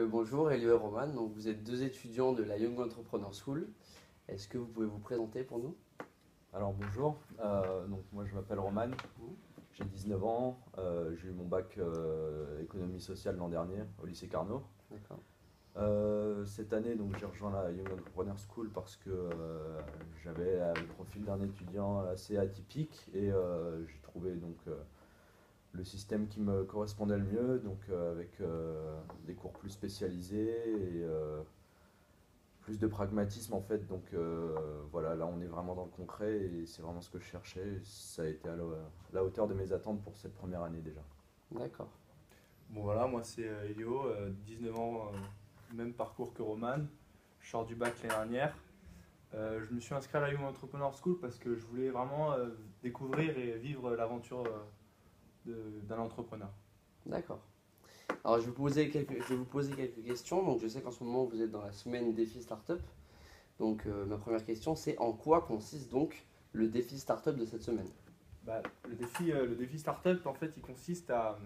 Bonjour Elio et Roman, donc vous êtes deux étudiants de la Young Entrepreneur School. Est-ce que vous pouvez vous présenter pour nous? Alors bonjour, donc moi je m'appelle Roman, j'ai 19 ans, j'ai eu mon bac économie sociale l'an dernier au lycée Carnot. D'accord. Cette année donc j'ai rejoint la Young Entrepreneur School parce que j'avais le profil d'un étudiant assez atypique et j'ai trouvé donc le système qui me correspondait le mieux, donc avec des cours plus spécialisés et plus de pragmatisme en fait. Donc voilà, là on est vraiment dans le concret et c'est vraiment ce que je cherchais. Ça a été à la hauteur de mes attentes pour cette première année déjà. D'accord. Bon voilà, moi c'est Elio, 19 ans, même parcours que Roman. Je sors du bac l'année dernière. Je me suis inscrit à la Young Entrepreneur School parce que je voulais vraiment découvrir et vivre l'aventure d'un entrepreneur. D'accord. Alors je vais vous poser quelques questions. Donc je sais qu'en ce moment vous êtes dans la semaine défi startup. Donc ma première question c'est en quoi consiste donc le défi startup de cette semaine? Le défi startup, en fait, il consiste à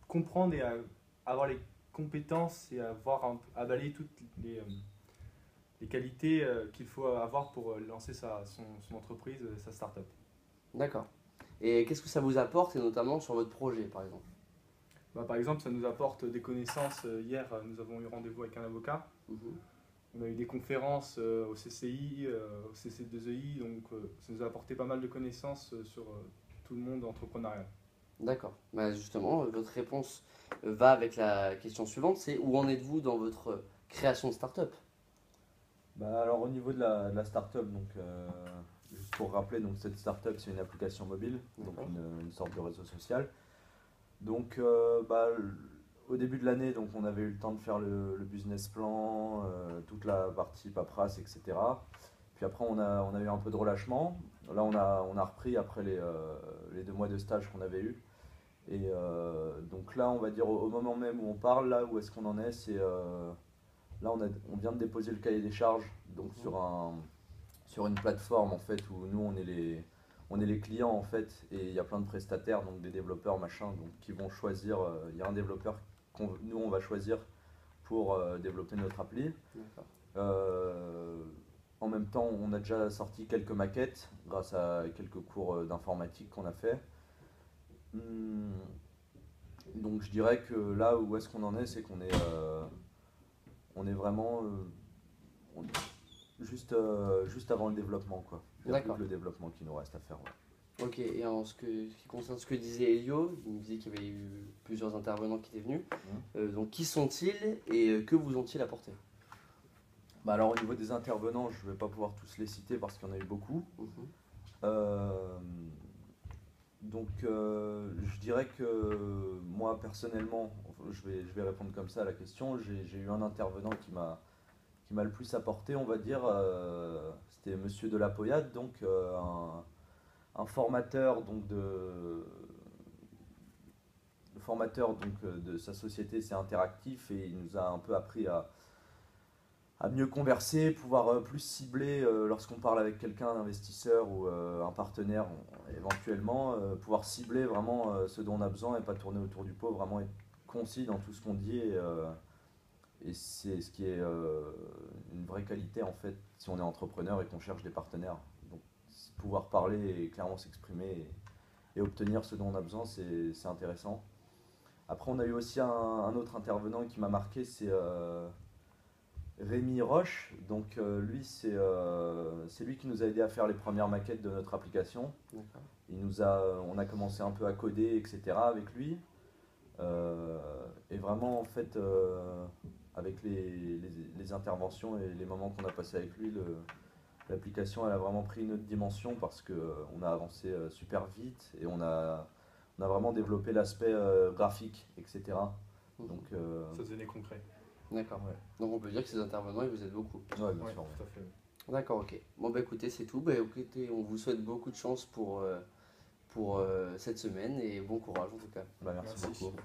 comprendre et à avoir les compétences et à balayer toutes les qualités qu'il faut avoir pour lancer son entreprise, sa startup. D'accord. Et qu'est-ce que ça vous apporte et notamment sur votre projet par exemple? Par exemple, ça nous apporte des connaissances. Hier, nous avons eu rendez-vous avec un avocat. Mhm. On a eu des conférences au CCI, au CC2EI, donc ça nous a apporté pas mal de connaissances sur tout le monde entrepreneurial. D'accord. Justement, votre réponse va avec la question suivante, c'est où en êtes-vous dans votre création de startup? Alors au niveau de la startup, donc juste pour rappeler, donc cette startup c'est une application mobile, donc D'accord. une sorte de réseau social. Donc au début de l'année, donc on avait eu le temps de faire le business plan, toute la partie paperasse, etc. Puis après on a eu un peu de relâchement. Là on a repris après les 2 mois de stage qu'on avait eu. Et donc là on va dire au moment même où on parle, là où est-ce qu'on en est, c'est là on vient de déposer le cahier des charges donc sur une plateforme en fait où nous on est les clients en fait, et il y a plein de prestataires, donc des développeurs machin, donc qui vont choisir. Il y a un développeur nous on va choisir pour développer notre appli. D'accord. En même temps, on a déjà sorti quelques maquettes grâce à quelques cours d'informatique qu'on a fait. Donc je dirais que là où est-ce qu'on en est, c'est qu'on est, on est vraiment juste avant le développement quoi. Il n'y a plus D'accord. que le développement qui nous reste à faire. Ouais. Ok, et en ce qui concerne ce que disait Elio, il me disait qu'il y avait eu plusieurs intervenants qui étaient venus. Donc qui sont-ils et que vous ont-ils apporté? Alors au niveau des intervenants, je ne vais pas pouvoir tous les citer parce qu'il y en a eu beaucoup. Mhm. Euh, donc je dirais que moi personnellement, je vais répondre comme ça à la question. J'ai eu un intervenant qui m'a le plus apporté, on va dire. C'était Monsieur de la Poyade, donc un formateur donc de sa société, c'est Interactif, et il nous a un peu appris à mieux converser, pouvoir plus cibler lorsqu'on parle avec quelqu'un, un investisseur ou un partenaire éventuellement, pouvoir cibler vraiment ce dont on a besoin et pas tourner autour du pot, vraiment être concis dans tout ce qu'on dit, et c'est ce qui est une vraie qualité en fait si on est entrepreneur et qu'on cherche des partenaires. Donc pouvoir parler et clairement s'exprimer et obtenir ce dont on a besoin, c'est intéressant. Après on a eu aussi un autre intervenant qui m'a marqué, c'est Rémi Roche. Donc lui c'est lui qui nous a aidé à faire les premières maquettes de notre application. D'accord. On a commencé un peu à coder, etc. avec lui. Et vraiment en fait avec les interventions et les moments qu'on a passés avec lui, l'application elle a vraiment pris une autre dimension parce qu'on a avancé super vite et on a vraiment développé l'aspect graphique, etc. Mhm. Donc Ça devenait concret. D'accord. ouais. Donc on peut dire que ces intervenants, ils vous aident beaucoup. Ouais, bien Ouais, sûr. Ouais. tout à fait. D'accord, ok. Bon bah écoutez, c'est tout. Bah écoutez, on vous souhaite beaucoup de chance pour cette semaine et bon courage en tout cas. Merci Merci. beaucoup.